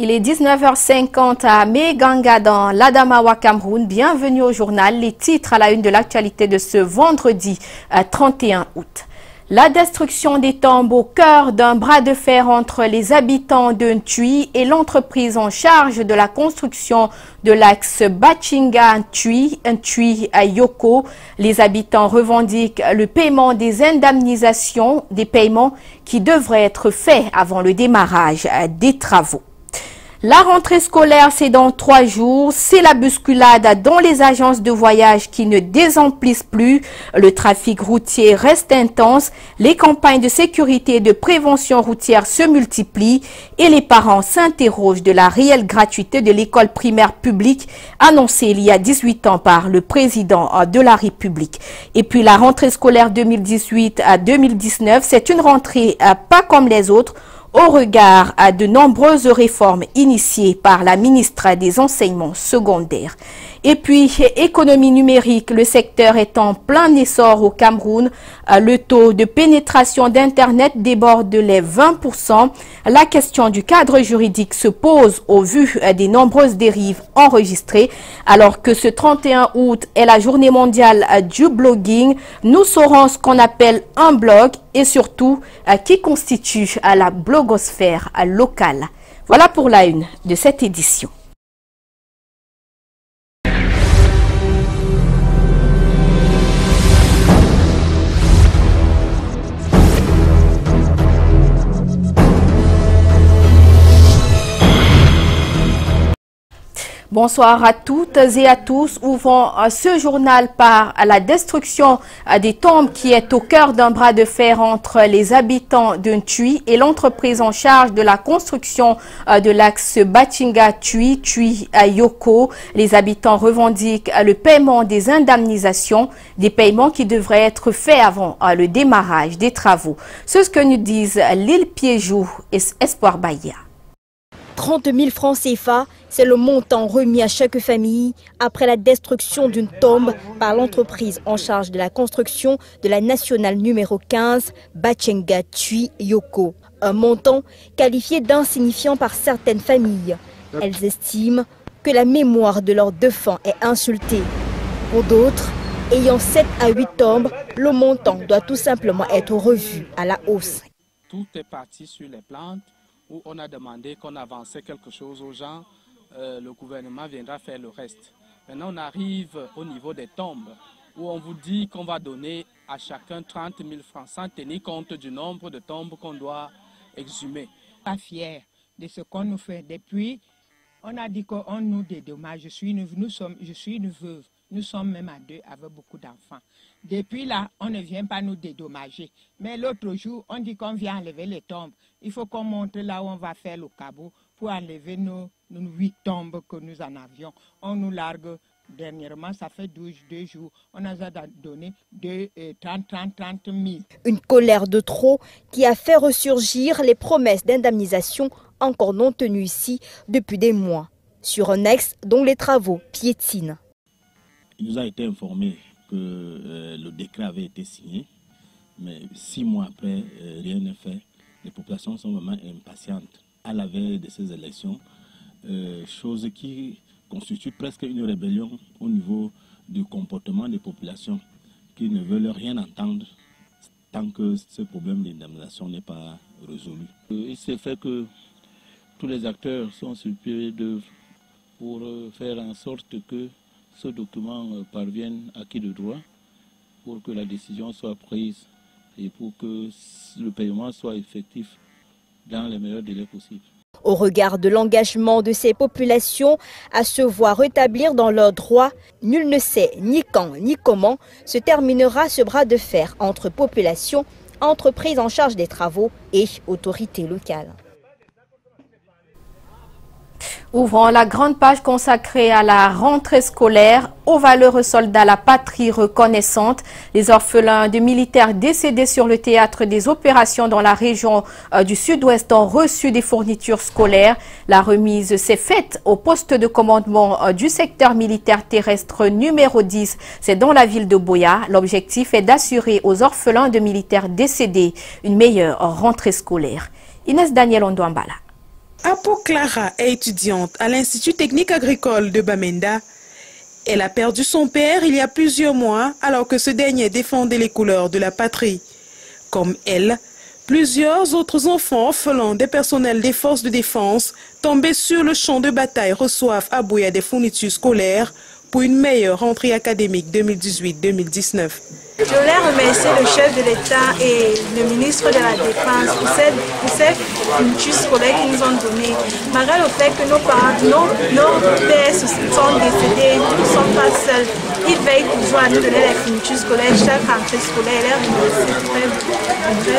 Il est 19h50 à Meganga dans l'Adamawa, Cameroun. Bienvenue au journal. Les titres à la une de l'actualité de ce vendredi 31 août. La destruction des tombes au cœur d'un bras de fer entre les habitants de Ntui et l'entreprise en charge de la construction de l'axe Bachinga-Ntui à Yoko. Les habitants revendiquent le paiement des indemnisations, des paiements qui devraient être faits avant le démarrage des travaux. La rentrée scolaire, c'est dans 3 jours. C'est la bousculade dans les agences de voyage qui ne désemplissent plus. Le trafic routier reste intense. Les campagnes de sécurité et de prévention routière se multiplient. Et les parents s'interrogent de la réelle gratuité de l'école primaire publique annoncée il y a 18 ans par le président de la République. Et puis la rentrée scolaire 2018 à 2019, c'est une rentrée pas comme les autres, au regard de nombreuses réformes initiées par la ministre des Enseignements secondaires. Et puis, économie numérique, le secteur est en plein essor au Cameroun. Le taux de pénétration d'Internet déborde les 20%. La question du cadre juridique se pose au vu des nombreuses dérives enregistrées. Alors que ce 31 août est la journée mondiale du blogging, nous saurons ce qu'on appelle un blog et surtout qui constitue la blogosphère locale. Voilà pour la une de cette édition. Bonsoir à toutes et à tous. Ouvrons ce journal par la destruction des tombes qui est au cœur d'un bras de fer entre les habitants de Ntui et l'entreprise en charge de la construction de l'axe Bachinga-Tui à Yoko. Les habitants revendiquent le paiement des indemnisations, des paiements qui devraient être faits avant le démarrage des travaux. C'est ce que nous disent Lille Piéjou et Espoir Bahia. 30 000 francs CFA, c'est le montant remis à chaque famille après la destruction d'une tombe par l'entreprise en charge de la construction de la nationale numéro 15, Bachinga-Tui Yoko. Un montant qualifié d'insignifiant par certaines familles. Elles estiment que la mémoire de leurs défunts est insultée. Pour d'autres, ayant 7 à 8 tombes, le montant doit tout simplement être revu à la hausse. Tout est parti sur les plantes, où on a demandé qu'on avançait quelque chose aux gens, le gouvernement viendra faire le reste. Maintenant, on arrive au niveau des tombes, où on vous dit qu'on va donner à chacun 30 000 francs, sans tenir compte du nombre de tombes qu'on doit exhumer. Pas fiers de ce qu'on nous fait. Depuis, on a dit qu'on nous dédommage. Je suis une veuve. Nous sommes même à 2 avec beaucoup d'enfants. Depuis là, on ne vient pas nous dédommager. Mais l'autre jour, on dit qu'on vient enlever les tombes. Il faut qu'on monte là où on va faire le cabot pour enlever nos 8 tombes que nous en avions. On nous largue dernièrement, ça fait 2 jours. On a donné 30 000. Une colère de trop qui a fait ressurgir les promesses d'indemnisation encore non tenues ici depuis des mois. Sur un axe dont les travaux piétinent. Il nous a été informé que le décret avait été signé, mais 6 mois après, rien n'est fait. Les populations sont vraiment impatientes à la veille de ces élections, chose qui constitue presque une rébellion au niveau du comportement des populations qui ne veulent rien entendre tant que ce problème d'indemnisation n'est pas résolu. Il s'est fait que tous les acteurs sont sur pied d'œuvre pour faire en sorte que ce document parvienne à qui de droit pour que la décision soit prise et pour que le paiement soit effectif dans les meilleurs délais possibles. Au regard de l'engagement de ces populations à se voir rétablir dans leurs droits, nul ne sait ni quand ni comment se terminera ce bras de fer entre population, entreprises en charge des travaux et autorités locales. Ouvrons la grande page consacrée à la rentrée scolaire, aux valeureux soldats, la patrie reconnaissante. Les orphelins de militaires décédés sur le théâtre des opérations dans la région du sud-ouest ont reçu des fournitures scolaires. La remise s'est faite au poste de commandement du secteur militaire terrestre numéro 10. C'est dans la ville de Boya. L'objectif est d'assurer aux orphelins de militaires décédés une meilleure rentrée scolaire. Inès Daniel Ondouambala. Apo Clara est étudiante à l'Institut technique agricole de Bamenda. Elle a perdu son père il y a plusieurs mois alors que ce dernier défendait les couleurs de la patrie. Comme elle, plusieurs autres enfants orphelins des personnels des forces de défense tombés sur le champ de bataille reçoivent à Buea des fournitures scolaires pour une meilleure rentrée académique 2018-2019. Je voulais remercier le chef de l'État et le ministre de la Défense pour ces fournitures scolaires qu'ils nous ont données. Malgré le fait que nos parents, nos pères sont décédés, nous ne sommes pas seuls. Ils veillent toujours à nous donner les fournitures scolaires, chaque rentrée scolaire. Les remercie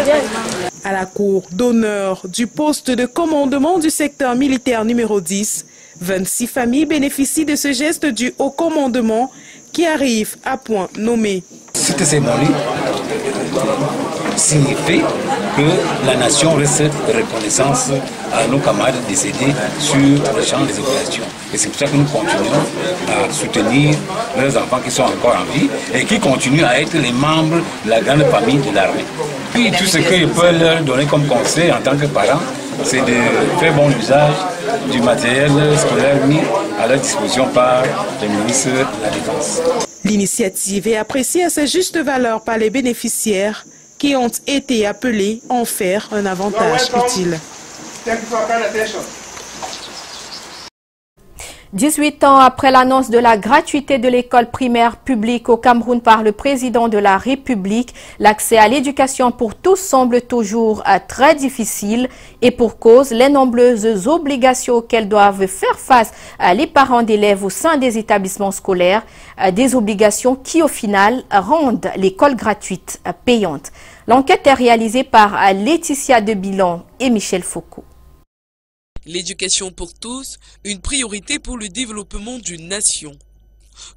vraiment. À la cour d'honneur du poste de commandement du secteur militaire numéro 10, 26 familles bénéficient de ce geste du haut commandement qui arrive à point nommé. Cette cérémonie signifie que la nation reste reconnaissance à nos camarades décédés sur le champ des opérations. Et c'est pour ça que nous continuons à soutenir leurs enfants qui sont encore en vie et qui continuent à être les membres de la grande famille de l'armée. Puis tout ce que je peux leur donner comme conseil en tant que parents, c'est de faire bon usage du matériel scolaire mis à leur disposition par le ministre de la Défense. L'initiative est appréciée à sa juste valeur par les bénéficiaires qui ont été appelés à en faire un avantage utile. 18 ans après l'annonce de la gratuité de l'école primaire publique au Cameroun par le président de la République, l'accès à l'éducation pour tous semble toujours très difficile et pour cause, les nombreuses obligations auxquelles doivent faire face les parents d'élèves au sein des établissements scolaires, des obligations qui au final rendent l'école gratuite payante. L'enquête est réalisée par Laetitia Debilan et Michel Foucault. L'éducation pour tous, une priorité pour le développement d'une nation.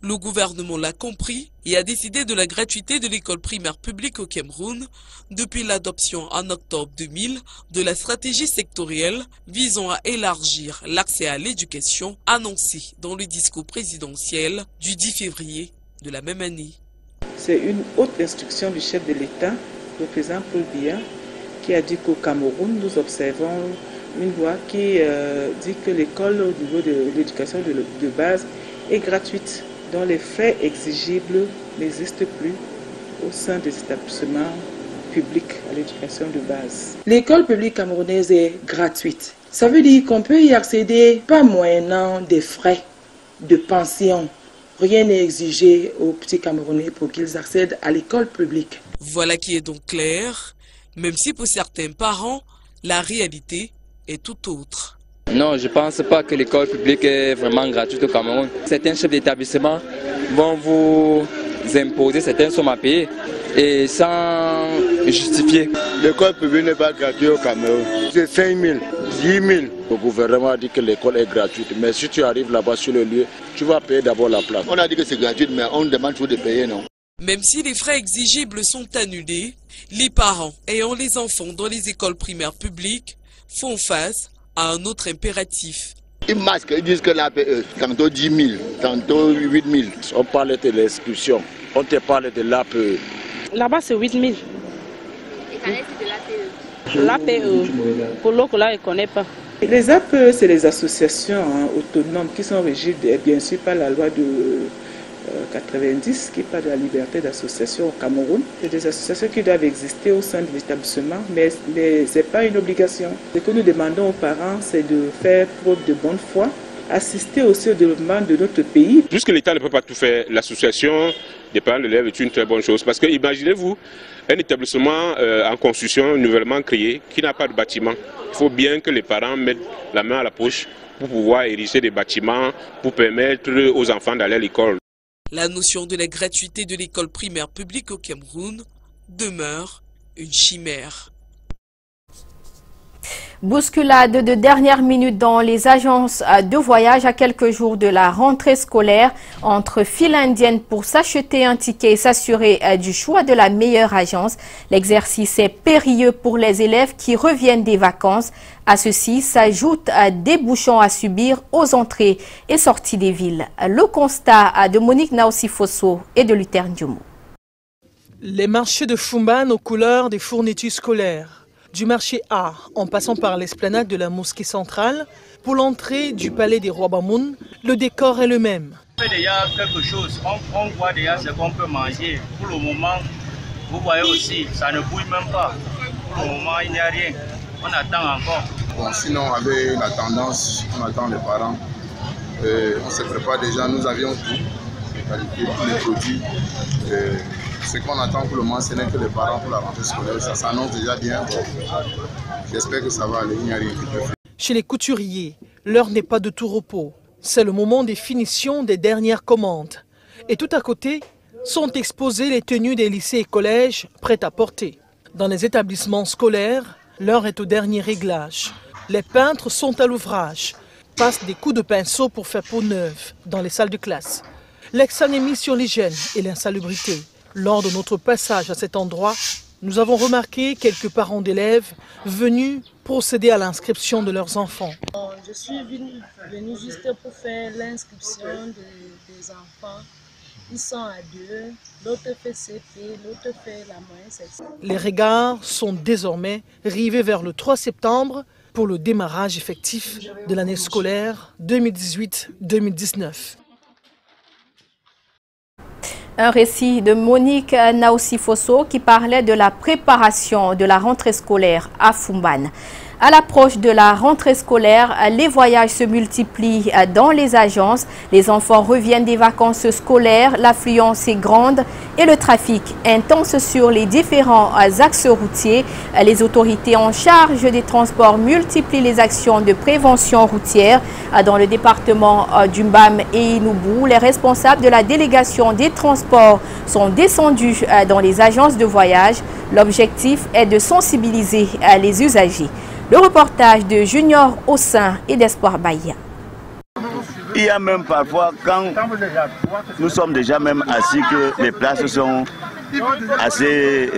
Le gouvernement l'a compris et a décidé de la gratuité de l'école primaire publique au Cameroun depuis l'adoption en octobre 2000 de la stratégie sectorielle visant à élargir l'accès à l'éducation annoncée dans le discours présidentiel du 10 février de la même année. C'est une haute instruction du chef de l'État, le président Paul Biya, qui a dit qu'au Cameroun, nous observons une loi qui dit que l'école au niveau de l'éducation de base est gratuite, dont les frais exigibles n'existent plus au sein des établissements publics à l'éducation de base. L'école publique camerounaise est gratuite. Ça veut dire qu'on peut y accéder pas moyennant des frais de pension. Rien n'est exigé aux petits Camerounais pour qu'ils accèdent à l'école publique. Voilà qui est donc clair, même si pour certains parents, la réalité est tout autre. Non, je ne pense pas que l'école publique est vraiment gratuite au Cameroun. Certains chefs d'établissement vont vous imposer certaines sommes à payer et sans justifier. L'école publique n'est pas gratuite au Cameroun. C'est 5 000, 10 000. Le gouvernement a dit que l'école est gratuite, mais si tu arrives là-bas sur le lieu, tu vas payer d'abord la place. On a dit que c'est gratuit, mais on demande toujours de payer, non? Même si les frais exigibles sont annulés, les parents ayant les enfants dans les écoles primaires publiques font face à un autre impératif. Ils masquent, ils disent que l'APE, tantôt 10 000, tantôt 8 000. On parle de l'expulsion, on te parle de l'APE. Là-bas, c'est 8 000. Et quand est-ce de l'APE? L'APE, pour l'autre, là, il ne connaît pas. Les APE, c'est les associations autonomes qui sont régies bien sûr par la loi de 90 qui parle de la liberté d'association au Cameroun. C'est des associations qui doivent exister au sein de l'établissement, mais ce n'est pas une obligation. Ce que nous demandons aux parents, c'est de faire preuve de bonne foi, assister aussi au développement de notre pays. Puisque l'État ne peut pas tout faire, l'association des parents d'élèves est une très bonne chose. Parce que imaginez-vous un établissement en construction nouvellement créé qui n'a pas de bâtiment. Il faut bien que les parents mettent la main à la poche pour pouvoir ériger des bâtiments, pour permettre aux enfants d'aller à l'école. La notion de la gratuité de l'école primaire publique au Cameroun demeure une chimère. Bousculade de dernière minute dans les agences de voyage à quelques jours de la rentrée scolaire entre files indiennes pour s'acheter un ticket et s'assurer du choix de la meilleure agence. L'exercice est périlleux pour les élèves qui reviennent des vacances. À ceci s'ajoutent des bouchons à subir aux entrées et sorties des villes. Le constat de Monique Naosi-Fosso et de Luther Ndiomo. Les marchés de Fumban aux couleurs des fournitures scolaires. Du marché A, en passant par l'esplanade de la mosquée centrale, pour l'entrée du palais des rois Bamoun, le décor est le même. On fait déjà quelque chose, on voit déjà ce qu'on peut manger. Pour le moment, vous voyez aussi, ça ne bouille même pas. Pour le moment, il n'y a rien. On attend encore. Bon, sinon, avec la tendance, on attend les parents. On se prépare déjà, nous avions tout, les qualités, tous les produits. Ce qu'on attend pour le moment, ce n'est que les parents pour la rentrée scolaire. Ça s'annonce déjà bien. Bon, j'espère que ça va aller, il n'y a rien qui peut faire. Chez les couturiers, l'heure n'est pas de tout repos. C'est le moment des finitions des dernières commandes. Et tout à côté sont exposées les tenues des lycées et collèges prêtes à porter. Dans les établissements scolaires, l'heure est au dernier réglage. Les peintres sont à l'ouvrage, passent des coups de pinceau pour faire peau neuve dans les salles de classe. L'accent est mis sur l'hygiène et l'insalubrité. Lors de notre passage à cet endroit, nous avons remarqué quelques parents d'élèves venus procéder à l'inscription de leurs enfants. Je suis venue juste pour faire l'inscription des enfants. Ils sont à 2, l'autre fait CP, l'autre fait la moyenne section. Les regards sont désormais rivés vers le 3 septembre pour le démarrage effectif de l'année scolaire 2018-2019. Un récit de Monique Naousifosso qui parlait de la préparation de la rentrée scolaire à Foumban. À l'approche de la rentrée scolaire, les voyages se multiplient dans les agences. Les enfants reviennent des vacances scolaires, l'affluence est grande et le trafic intense sur les différents axes routiers. Les autorités en charge des transports multiplient les actions de prévention routière dans le département du Mbam et Inoubou. Les responsables de la délégation des transports sont descendus dans les agences de voyage. L'objectif est de sensibiliser les usagers. Le reportage de Junior Ossin et d'Espoir Bahia. Il y a même parfois, quand nous sommes déjà même assis, que les places sont assez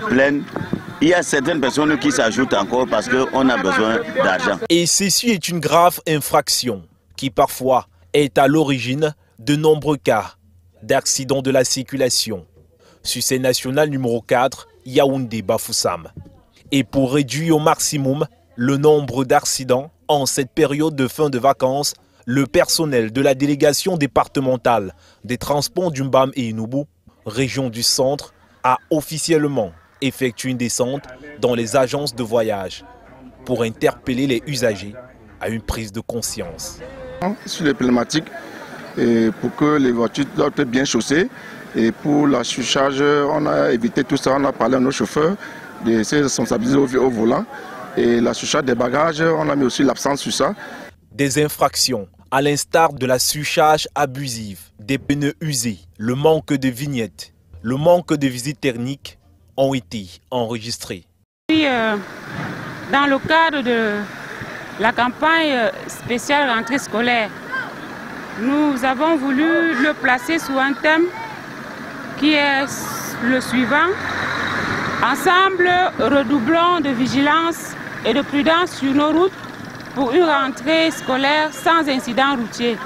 pleines, il y a certaines personnes qui s'ajoutent encore parce qu'on a besoin d'argent. Et ceci est une grave infraction qui parfois est à l'origine de nombreux cas d'accidents de la circulation. Sur ces nationales numéro 4, Yaoundé-Bafoussam. Et pour réduire au maximum le nombre d'accidents en cette période de fin de vacances, le personnel de la délégation départementale des transports du Mbam et Inoubou, région du centre, a officiellement effectué une descente dans les agences de voyage pour interpeller les usagers à une prise de conscience. Sur les pneumatiques, pour que les voitures doivent être bien chaussées, et pour la surcharge, on a évité tout ça, on a parlé à nos chauffeurs de se responsabiliser au volant. Et la surcharge des bagages, on a mis aussi l'absence sur ça. Des infractions, à l'instar de la surcharge abusive, des pneus usés, le manque de vignettes, le manque de visites techniques ont été enregistrés. Dans le cadre de la campagne spéciale rentrée scolaire, nous avons voulu le placer sous un thème qui est le suivant. Ensemble, redoublons de vigilance et de prudence sur nos routes pour une rentrée scolaire sans incident routier.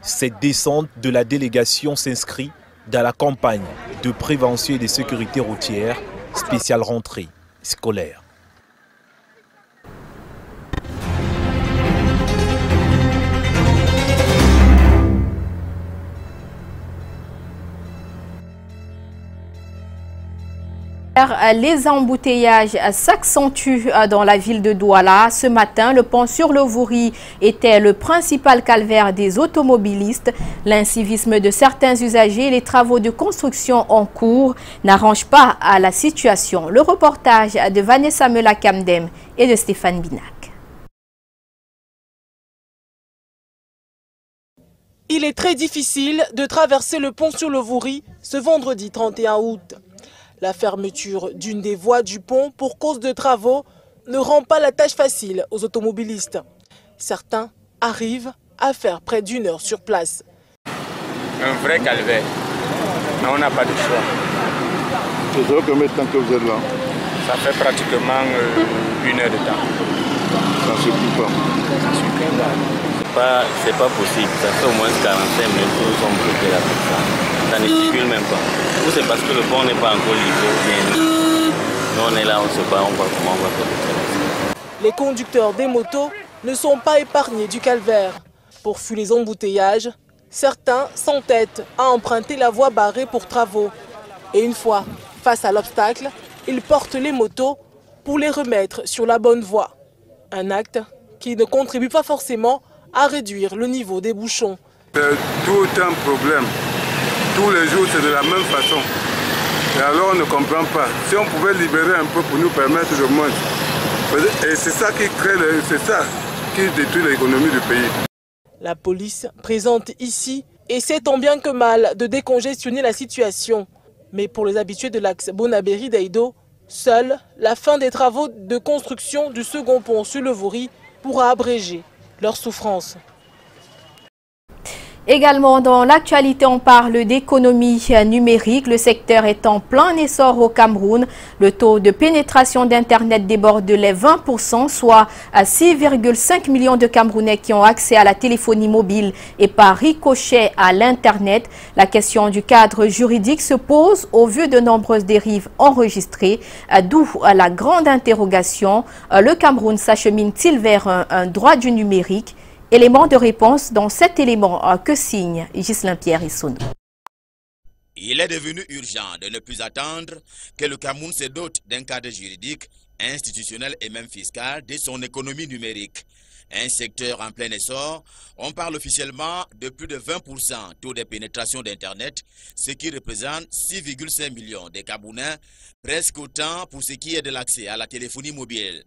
Cette descente de la délégation s'inscrit dans la campagne de prévention et de sécurité routière spéciale rentrée scolaire. Les embouteillages s'accentuent dans la ville de Douala. Ce matin, le pont sur le Vouri était le principal calvaire des automobilistes. L'incivisme de certains usagers et les travaux de construction en cours n'arrangent pas à la situation. Le reportage de Vanessa Mela-Kamdem et de Stéphane Binac. Il est très difficile de traverser le pont sur le Vouri ce vendredi 31 août. La fermeture d'une des voies du pont pour cause de travaux ne rend pas la tâche facile aux automobilistes. Certains arrivent à faire près d'1 heure sur place. Un vrai calvaire, mais on n'a pas de choix. Ça fait combien de temps que vous êtes là? Ça fait pratiquement 1 heure de temps. Ça ne suffit pas. Ça ne suffit pas. C'est pas possible. Ça fait au moins 45 minutes que nous sommes bloqués là pour ça. Ça ne circule même pas. Ou c'est parce que le pont n'est pas encore livré. Nous on est là, on se bat, on voit comment on va faire le travail. Les conducteurs des motos ne sont pas épargnés du calvaire. Pour fuir les embouteillages, certains s'entêtent à emprunter la voie barrée pour travaux. Et une fois face à l'obstacle, ils portent les motos pour les remettre sur la bonne voie. Un acte qui ne contribue pas forcément à réduire le niveau des bouchons. C'est tout un problème. Tous les jours, c'est de la même façon. Et alors, on ne comprend pas. Si on pouvait libérer un peu pour nous permettre de monter. Et c'est ça qui crée, c'est ça qui détruit l'économie du pays. La police présente ici essaie tant bien que mal de décongestionner la situation. Mais pour les habitués de l'axe Bonabéry-Daido, seule la fin des travaux de construction du second pont sur le Vouri pourra abréger leur souffrance. Également dans l'actualité, on parle d'économie numérique. Le secteur est en plein essor au Cameroun. Le taux de pénétration d'Internet déborde les 20%, soit à 6,5 millions de Camerounais qui ont accès à la téléphonie mobile et par ricochet à l'Internet. La question du cadre juridique se pose au vu de nombreuses dérives enregistrées, d'où la grande interrogation. Le Cameroun s'achemine-t-il vers un droit du numérique? Élément de réponse dans cet élément que signe Ghislain Pierre Issoun. Il est devenu urgent de ne plus attendre que le Cameroun se dote d'un cadre juridique, institutionnel et même fiscal de son économie numérique. Un secteur en plein essor, on parle officiellement de plus de 20% taux de pénétration d'Internet, ce qui représente 6,5 millions de Camerounais, presque autant pour ce qui est de l'accès à la téléphonie mobile.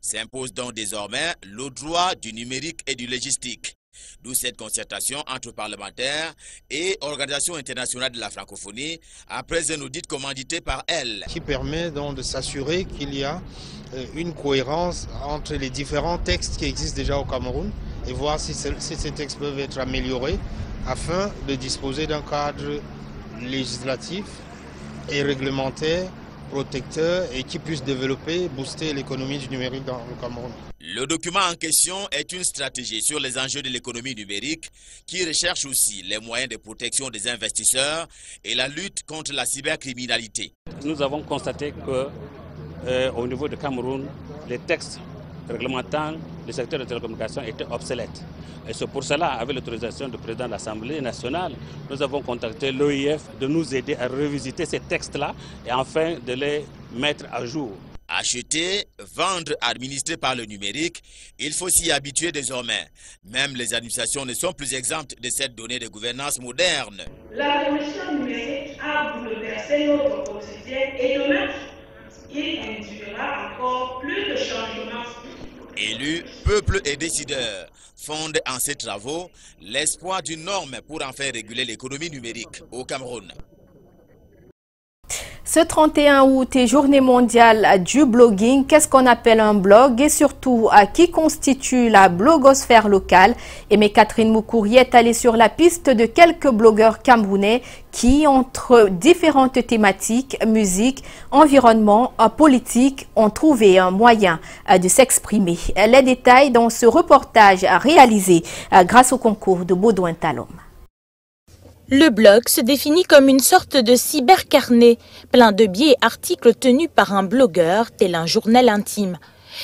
S'impose donc désormais le droit du numérique et du logistique. D'où cette concertation entre parlementaires et organisations internationales de la francophonie après un audit commandité par elle. Qui permet donc de s'assurer qu'il y a une cohérence entre les différents textes qui existent déjà au Cameroun et voir si ces textes peuvent être améliorés afin de disposer d'un cadre législatif et réglementaire protecteur et qui puisse développer, booster l'économie du numérique dans le Cameroun. Le document en question est une stratégie sur les enjeux de l'économie numérique qui recherche aussi les moyens de protection des investisseurs et la lutte contre la cybercriminalité. Nous avons constaté qu'au niveau du Cameroun, les textes réglementant le secteur de télécommunications étaient obsolètes. Et c'est pour cela, avec l'autorisation du président de l'Assemblée nationale, nous avons contacté l'OIF de nous aider à revisiter ces textes-là et enfin de les mettre à jour. Acheter, vendre, administrer par le numérique, il faut s'y habituer désormais. Même les administrations ne sont plus exemptes de cette donnée de gouvernance moderne. La révolution numérique a bouleversé notre quotidien et demain, il induira encore plus de changements. Élus, peuple et décideurs fondent en ces travaux l'espoir d'une norme pour enfin réguler l'économie numérique au Cameroun. Ce 31 août est journée mondiale du blogging. Qu'est-ce qu'on appelle un blog et surtout à qui constitue la blogosphère locale? Aimé Catherine Moukouri est allée sur la piste de quelques blogueurs camerounais qui, entre différentes thématiques, musique, environnement, politique, ont trouvé un moyen de s'exprimer. Les détails dans ce reportage réalisé grâce au concours de Baudouin Talom. Le blog se définit comme une sorte de cybercarnet, plein de biais et articles tenus par un blogueur, tel un journal intime.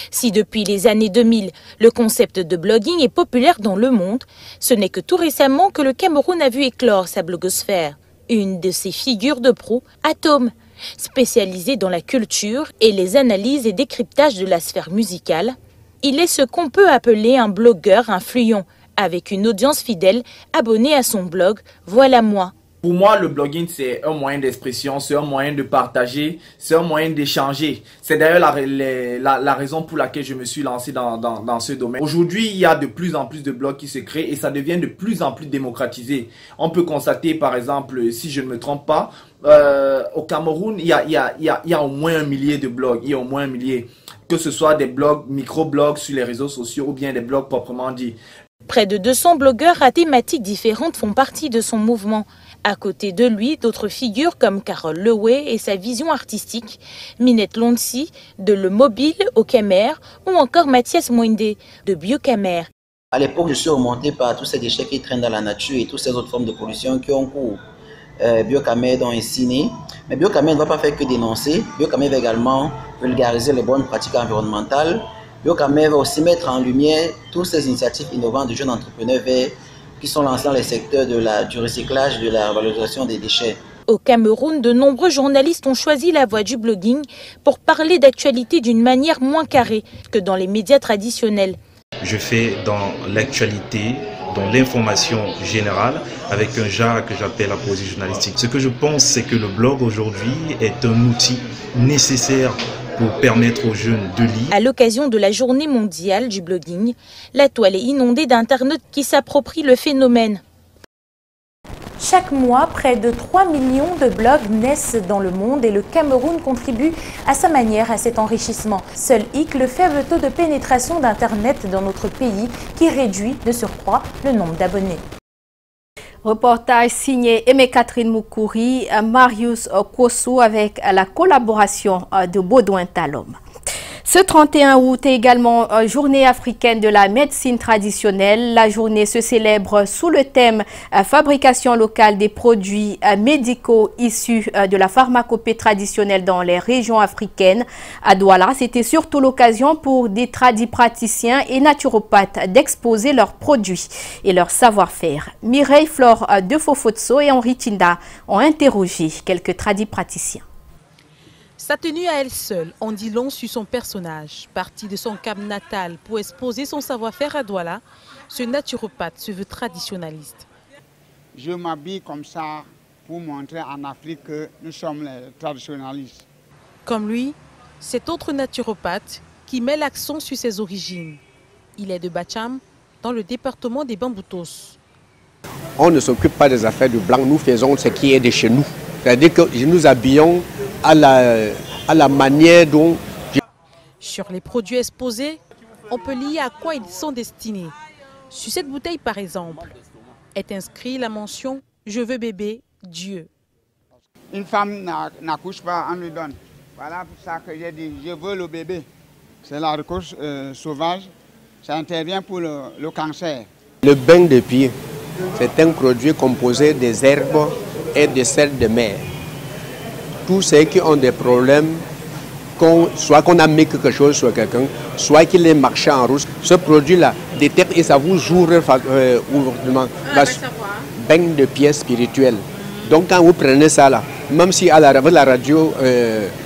Si depuis les années 2000, le concept de blogging est populaire dans le monde, ce n'est que tout récemment que le Cameroun a vu éclore sa blogosphère. Une de ses figures de proue, Atome, spécialisé dans la culture et les analyses et décryptages de la sphère musicale. Il est ce qu'on peut appeler un blogueur influent, avec une audience fidèle abonnée à son blog Voilà moi. Pour moi, le blogging, c'est un moyen d'expression, c'est un moyen de partager, c'est un moyen d'échanger. C'est d'ailleurs la raison pour laquelle je me suis lancé dans ce domaine. Aujourd'hui, il y a de plus en plus de blogs qui se créent et ça devient de plus en plus démocratisé. On peut constater, par exemple, si je ne me trompe pas, au Cameroun, il y a au moins 1 millier de blogs. Il y a au moins 1 millier. Que ce soit des blogs, micro-blogs sur les réseaux sociaux ou bien des blogs proprement dits. Près de 200 blogueurs à thématiques différentes font partie de son mouvement. À côté de lui, d'autres figures comme Carole Lewey et sa vision artistique, Minette Lonsi de Le Mobile au Camer ou encore Mathias Mwende de Biocamer. À l'époque, je suis remonté par tous ces déchets qui traînent dans la nature et toutes ces autres formes de pollution qui ont cours. Biocarmel est ainsi né. Mais Biocarmel ne va pas faire que dénoncer. Biocarmel va également vulgariser les bonnes pratiques environnementales. Biocarmel va aussi mettre en lumière toutes ces initiatives innovantes de jeunes entrepreneurs verts qui sont lancés dans les secteurs du recyclage, de la valorisation des déchets. Au Cameroun, de nombreux journalistes ont choisi la voie du blogging pour parler d'actualité d'une manière moins carrée que dans les médias traditionnels. Je fais dans l'actualité, dans l'information générale, avec un genre que j'appelle la poésie journalistique. Ce que je pense, c'est que le blog aujourd'hui est un outil nécessaire pour permettre aux jeunes de lire. À l'occasion de la journée mondiale du blogging, la toile est inondée d'internautes qui s'approprient le phénomène. Chaque mois, près de 3 millions de blogs naissent dans le monde et le Cameroun contribue à sa manière à cet enrichissement. Seul hic, le faible taux de pénétration d'Internet dans notre pays qui réduit de surcroît le nombre d'abonnés. Reportage signé Aimé Catherine Moukouri, Marius Kosso avec la collaboration de Baudouin Talom. Ce 31 août est également journée africaine de la médecine traditionnelle. La journée se célèbre sous le thème fabrication locale des produits médicaux issus de la pharmacopée traditionnelle dans les régions africaines. À Douala, c'était surtout l'occasion pour des tradipraticiens et naturopathes d'exposer leurs produits et leur savoir-faire. Mireille Flore de Fofotso et Henri Tinda ont interrogé quelques tradipraticiens. Sa tenue à elle seule en dit long sur son personnage. Parti de son Cap natal pour exposer son savoir-faire à Douala, ce naturopathe se veut traditionnaliste. Je m'habille comme ça pour montrer en Afrique que nous sommes les traditionnalistes. Comme lui, cet autre naturopathe qui met l'accent sur ses origines. Il est de Bacham, dans le département des Bamboutos. On ne s'occupe pas des affaires du blanc, nous faisons ce qui est de chez nous. C'est-à-dire que nous nous habillons à la manière dont... Sur les produits exposés, on peut lire à quoi ils sont destinés. Sur cette bouteille, par exemple, est inscrit la mention « Je veux bébé, Dieu ». Une femme n'accouche pas, on lui donne. Voilà pour ça que j'ai dit « Je veux le bébé ». C'est la recouche sauvage, ça intervient pour le cancer. Le bain de pied, c'est un produit composé des herbes et des sels de mer. Tous ceux qui ont des problèmes, soit qu'on a mis quelque chose sur quelqu'un, soit qu'il est marché en rouge, ce produit-là détecte et ça vous ouvre bain de pièces spirituelles. Donc quand vous prenez ça là, même si avec la radio,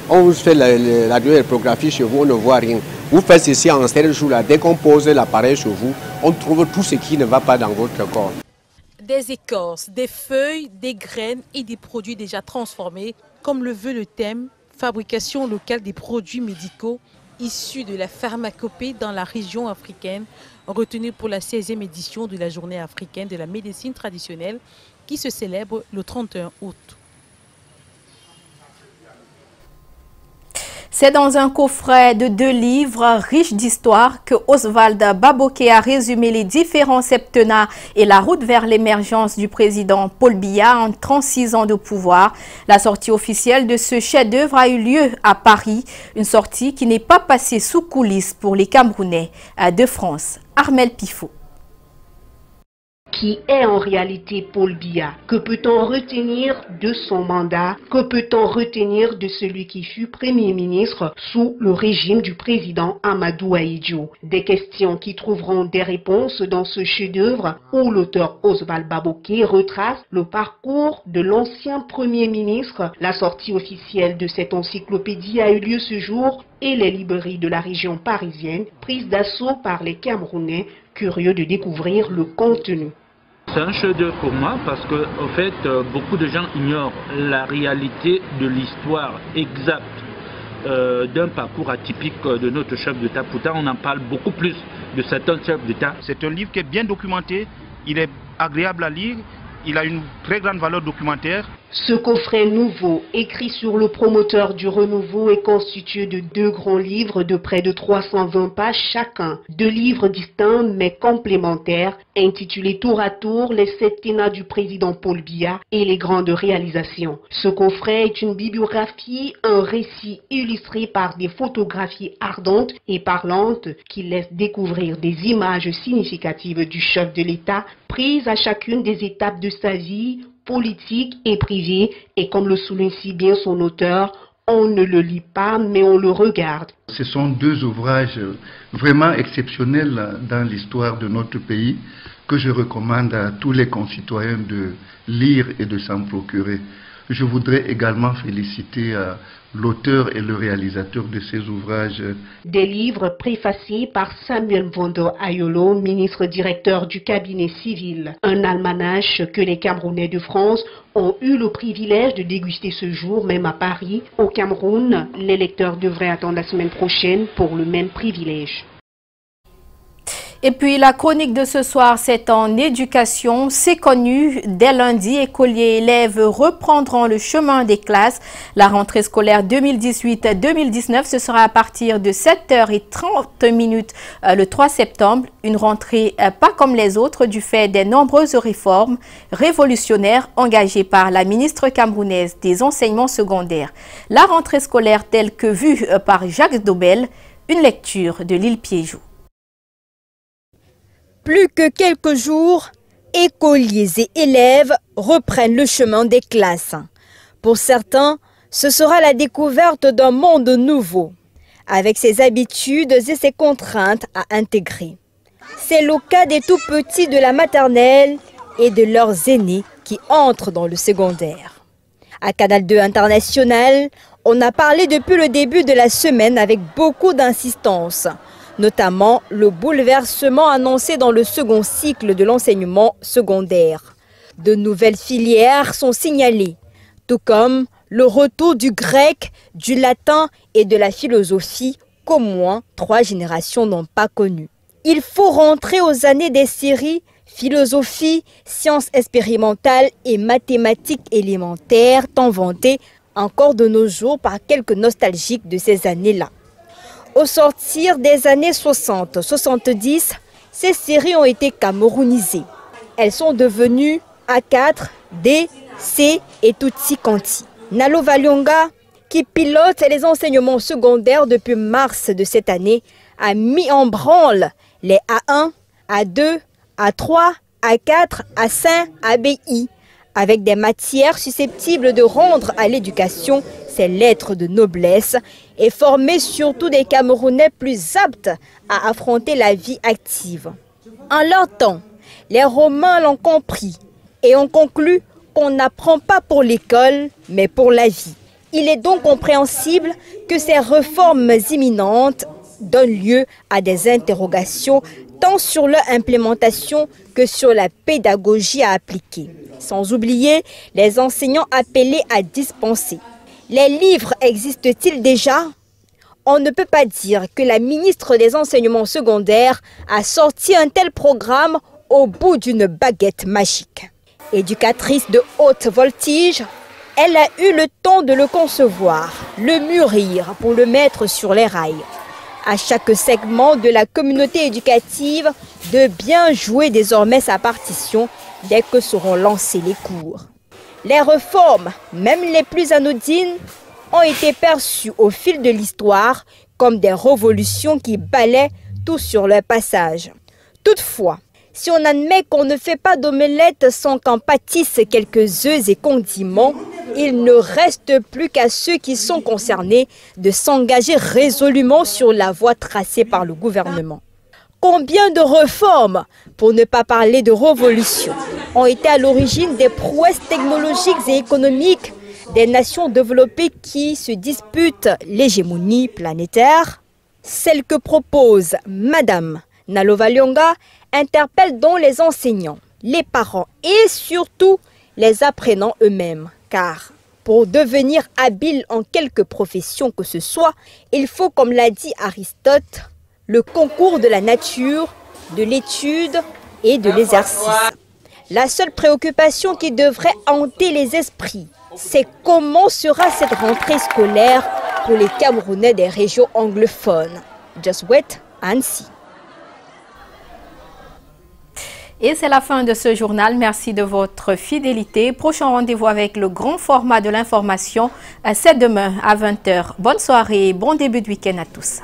on vous fait la radiographie sur vous, on ne voit rien. Vous faites ceci en 7 jours là, dès qu'on pose l'appareil sur vous, on trouve tout ce qui ne va pas dans votre corps. Des écorces, des feuilles, des graines et des produits déjà transformés, comme le veut le thème « Fabrication locale des produits médicaux issus de la pharmacopée dans la région africaine », retenu pour la 16e édition de la Journée africaine de la médecine traditionnelle qui se célèbre le 31 août. C'est dans un coffret de 2 livres riches d'histoire que Oswald Baboké a résumé les différents septennats et la route vers l'émergence du président Paul Biya en 36 ans de pouvoir. La sortie officielle de ce chef-d'œuvre a eu lieu à Paris, une sortie qui n'est pas passée sous coulisses pour les Camerounais de France. Armel Pifo. Qui est en réalité Paul Biya? Que peut-on retenir de son mandat? Que peut-on retenir de celui qui fut Premier ministre sous le régime du président Amadou Ahidjo? Des questions qui trouveront des réponses dans ce chef-d'œuvre où l'auteur Oswald Baboké retrace le parcours de l'ancien Premier ministre. La sortie officielle de cette encyclopédie a eu lieu ce jour et les librairies de la région parisienne prises d'assaut par les Camerounais curieux de découvrir le contenu. C'est un chef-d'œuvre pour moi parce que, en fait, beaucoup de gens ignorent la réalité de l'histoire exacte d'un parcours atypique de notre chef d'État. Pourtant, on en parle beaucoup plus de certains chefs d'État. C'est un livre qui est bien documenté, il est agréable à lire, il a une très grande valeur documentaire. Ce coffret nouveau, écrit sur le promoteur du renouveau, est constitué de 2 grands livres de près de 320 pages chacun. 2 livres distincts mais complémentaires, intitulés tour à tour les septennats du président Paul Biya et les grandes réalisations. Ce coffret est une bibliographie, un récit illustré par des photographies ardentes et parlantes qui laissent découvrir des images significatives du chef de l'État prises à chacune des étapes de sa vie politique et privé, et comme le souligne si bien son auteur, on ne le lit pas, mais on le regarde. Ce sont deux ouvrages vraiment exceptionnels dans l'histoire de notre pays que je recommande à tous les concitoyens de lire et de s'en procurer. Je voudrais également féliciter l'auteur et le réalisateur de ces ouvrages. Des livres préfacés par Samuel Vondo Ayolo, ministre directeur du cabinet civil. Un almanach que les Camerounais de France ont eu le privilège de déguster ce jour, même à Paris. Au Cameroun, les lecteurs devraient attendre la semaine prochaine pour le même privilège. Et puis la chronique de ce soir, c'est en éducation. C'est connu, dès lundi, écoliers et élèves reprendront le chemin des classes. La rentrée scolaire 2018-2019, ce sera à partir de 7h30 le 3 septembre. Une rentrée pas comme les autres du fait des nombreuses réformes révolutionnaires engagées par la ministre camerounaise des enseignements secondaires. La rentrée scolaire telle que vue par Jacques Dobel, une lecture de Lille Piéjou. Plus que quelques jours, écoliers et élèves reprennent le chemin des classes. Pour certains, ce sera la découverte d'un monde nouveau, avec ses habitudes et ses contraintes à intégrer. C'est le cas des tout-petits de la maternelle et de leurs aînés qui entrent dans le secondaire. À Canal 2 International, on a parlé depuis le début de la semaine avec beaucoup d'insistance, notamment le bouleversement annoncé dans le second cycle de l'enseignement secondaire. De nouvelles filières sont signalées, tout comme le retour du grec, du latin et de la philosophie qu'au moins 3 générations n'ont pas connues. Il faut rentrer aux années des séries philosophie, sciences expérimentales et mathématiques élémentaires tant vantées encore de nos jours par quelques nostalgiques de ces années-là. Au sortir des années 60-70, ces séries ont été camerounisées. Elles sont devenues A4, D, C et Tutsi Kanti. Nalo Valionga, qui pilote les enseignements secondaires depuis mars de cette année, a mis en branle les A1, A2, A3, A4, A5, ABI, avec des matières susceptibles de rendre à l'éducation ses lettres de noblesse et former surtout des Camerounais plus aptes à affronter la vie active. En leur temps, les Romains l'ont compris et ont conclu qu'on n'apprend pas pour l'école, mais pour la vie. Il est donc compréhensible que ces réformes imminentes donnent lieu à des interrogations tant sur leur implémentation que sur la pédagogie à appliquer. Sans oublier les enseignants appelés à dispenser. Les livres existent-ils déjà? On ne peut pas dire que la ministre des enseignements secondaires a sorti un tel programme au bout d'une baguette magique. Éducatrice de haute voltige, elle a eu le temps de le concevoir, le mûrir pour le mettre sur les rails. À chaque segment de la communauté éducative de bien jouer désormais sa partition dès que seront lancés les cours. Les réformes, même les plus anodines, ont été perçues au fil de l'histoire comme des révolutions qui balaient tout sur leur passage. Toutefois, si on admet qu'on ne fait pas d'omelette sans qu'en pâtissent quelques œufs et condiments, il ne reste plus qu'à ceux qui sont concernés de s'engager résolument sur la voie tracée par le gouvernement. Combien de réformes, pour ne pas parler de révolutions, ont été à l'origine des prouesses technologiques et économiques des nations développées qui se disputent l'hégémonie planétaire? Celle que propose Madame Nalo Valionga interpelle donc les enseignants, les parents et surtout les apprenants eux-mêmes. Car pour devenir habile en quelque profession que ce soit, il faut, comme l'a dit Aristote, le concours de la nature, de l'étude et de l'exercice. La seule préoccupation qui devrait hanter les esprits, c'est comment sera cette rentrée scolaire pour les Camerounais des régions anglophones. Just wait and see. Et c'est la fin de ce journal. Merci de votre fidélité. Prochain rendez-vous avec le grand format de l'information, c'est demain à 20h. Bonne soirée et bon début de week-end à tous.